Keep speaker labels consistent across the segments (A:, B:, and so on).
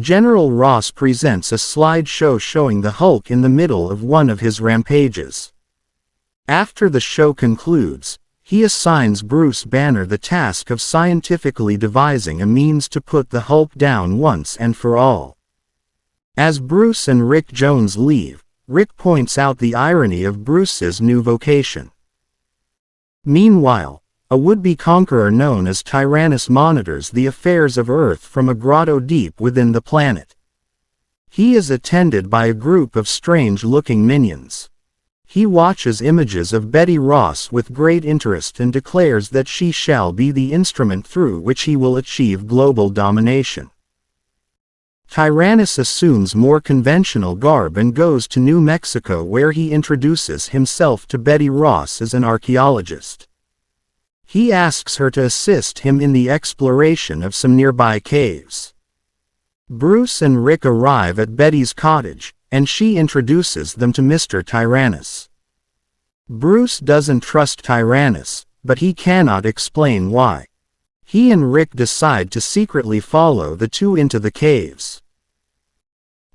A: General Ross presents a slideshow showing the Hulk in the middle of one of his rampages. After the show concludes, he assigns Bruce Banner the task of scientifically devising a means to put the Hulk down once and for all. As Bruce and Rick Jones leave, Rick points out the irony of Bruce's new vocation. Meanwhile, a would-be conqueror known as Tyrannus monitors the affairs of Earth from a grotto deep within the planet. He is attended by a group of strange-looking minions. He watches images of Betty Ross with great interest and declares that she shall be the instrument through which he will achieve global domination. Tyrannus assumes more conventional garb and goes to New Mexico, where he introduces himself to Betty Ross as an archaeologist. He asks her to assist him in the exploration of some nearby caves. Bruce and Rick arrive at Betty's cottage, and she introduces them to Mr. Tyrannus. Bruce doesn't trust Tyrannus, but he cannot explain why. He and Rick decide to secretly follow the two into the caves.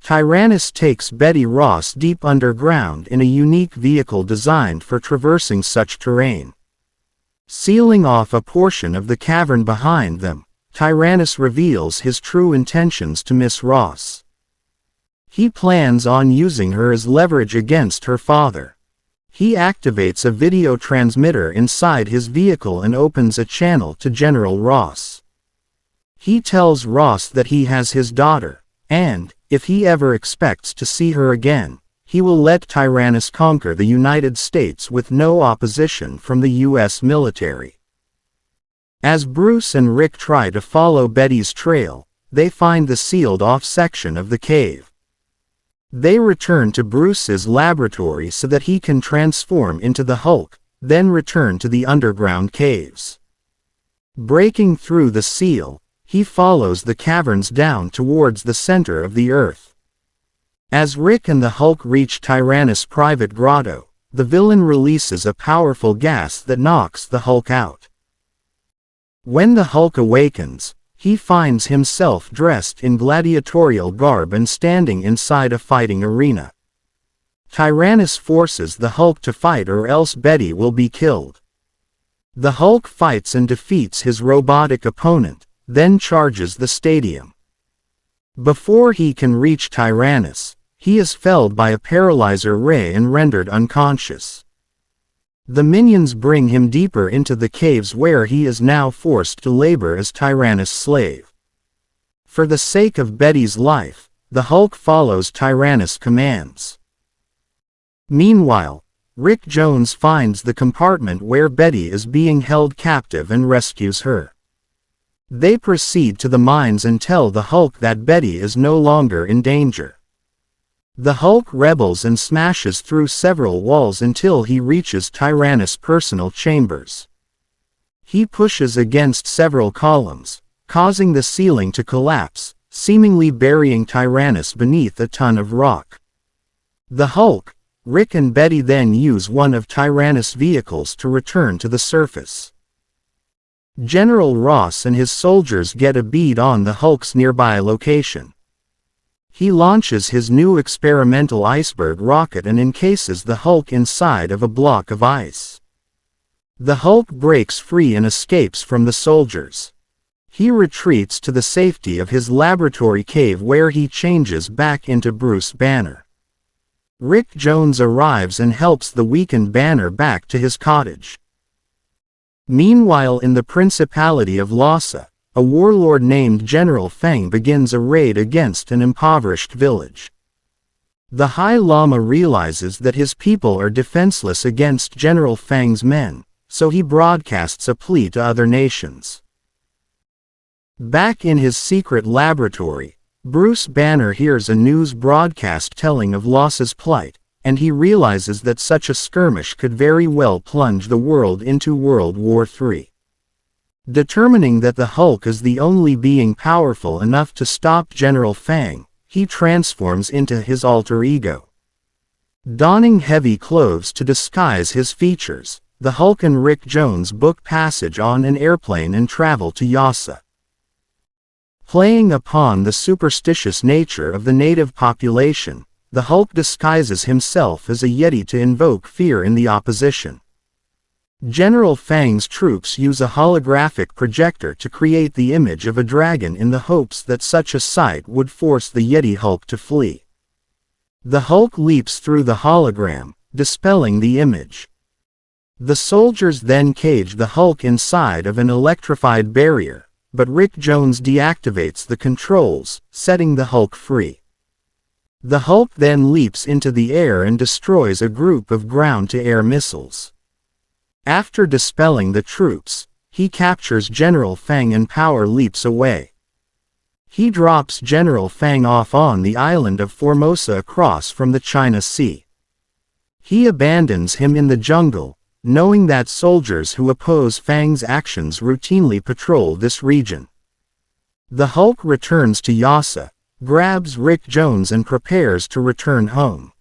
A: Tyrannus takes Betty Ross deep underground in a unique vehicle designed for traversing such terrain. Sealing off a portion of the cavern behind them, Tyrannus reveals his true intentions to Miss Ross. He plans on using her as leverage against her father. He activates a video transmitter inside his vehicle and opens a channel to General Ross. He tells Ross that he has his daughter, and, if he ever expects to see her again, he will let Tyrannus conquer the United States with no opposition from the U.S. military. As Bruce and Rick try to follow Betty's trail, they find the sealed-off section of the cave. They return to Bruce's laboratory so that he can transform into the Hulk, then return to the underground caves. Breaking through the seal, he follows the caverns down towards the center of the Earth. As Rick and the Hulk reach Tyrannus' private grotto, the villain releases a powerful gas that knocks the Hulk out. When the Hulk awakens, he finds himself dressed in gladiatorial garb and standing inside a fighting arena. Tyrannus forces the Hulk to fight, or else Betty will be killed. The Hulk fights and defeats his robotic opponent, then charges the stadium. Before he can reach Tyrannus, he is felled by a paralyzer ray and rendered unconscious. The minions bring him deeper into the caves, where he is now forced to labor as Tyrannus' slave. For the sake of Betty's life, the Hulk follows Tyrannus' commands. Meanwhile, Rick Jones finds the compartment where Betty is being held captive and rescues her. They proceed to the mines and tell the Hulk that Betty is no longer in danger. The Hulk rebels and smashes through several walls until he reaches Tyrannus' personal chambers. He pushes against several columns, causing the ceiling to collapse, seemingly burying Tyrannus beneath a ton of rock. The Hulk, Rick and Betty then use one of Tyrannus' vehicles to return to the surface. General Ross and his soldiers get a bead on the Hulk's nearby location. He launches his new experimental iceberg rocket and encases the Hulk inside of a block of ice. The Hulk breaks free and escapes from the soldiers. He retreats to the safety of his laboratory cave, where he changes back into Bruce Banner. Rick Jones arrives and helps the weakened Banner back to his cottage. Meanwhile, in the Principality of Lhasa, a warlord named General Feng begins a raid against an impoverished village. The High Lama realizes that his people are defenseless against General Feng's men, so he broadcasts a plea to other nations. Back in his secret laboratory, Bruce Banner hears a news broadcast telling of Lhasa's plight, and he realizes that such a skirmish could very well plunge the world into World War III. Determining that the Hulk is the only being powerful enough to stop General Feng, he transforms into his alter ego. Donning heavy clothes to disguise his features, the Hulk and Rick Jones book passage on an airplane and travel to Lhasa. Playing upon the superstitious nature of the native population, the Hulk disguises himself as a Yeti to invoke fear in the opposition. General Fang's troops use a holographic projector to create the image of a dragon in the hopes that such a sight would force the Yeti Hulk to flee. The Hulk leaps through the hologram, dispelling the image. The soldiers then cage the Hulk inside of an electrified barrier, but Rick Jones deactivates the controls, setting the Hulk free. The Hulk then leaps into the air and destroys a group of ground-to-air missiles. After dispelling the troops, he captures General Fang and power leaps away. He drops General Fang off on the island of Formosa across from the China Sea. He abandons him in the jungle, knowing that soldiers who oppose Fang's actions routinely patrol this region. The Hulk returns to Yasa, grabs Rick Jones and prepares to return home.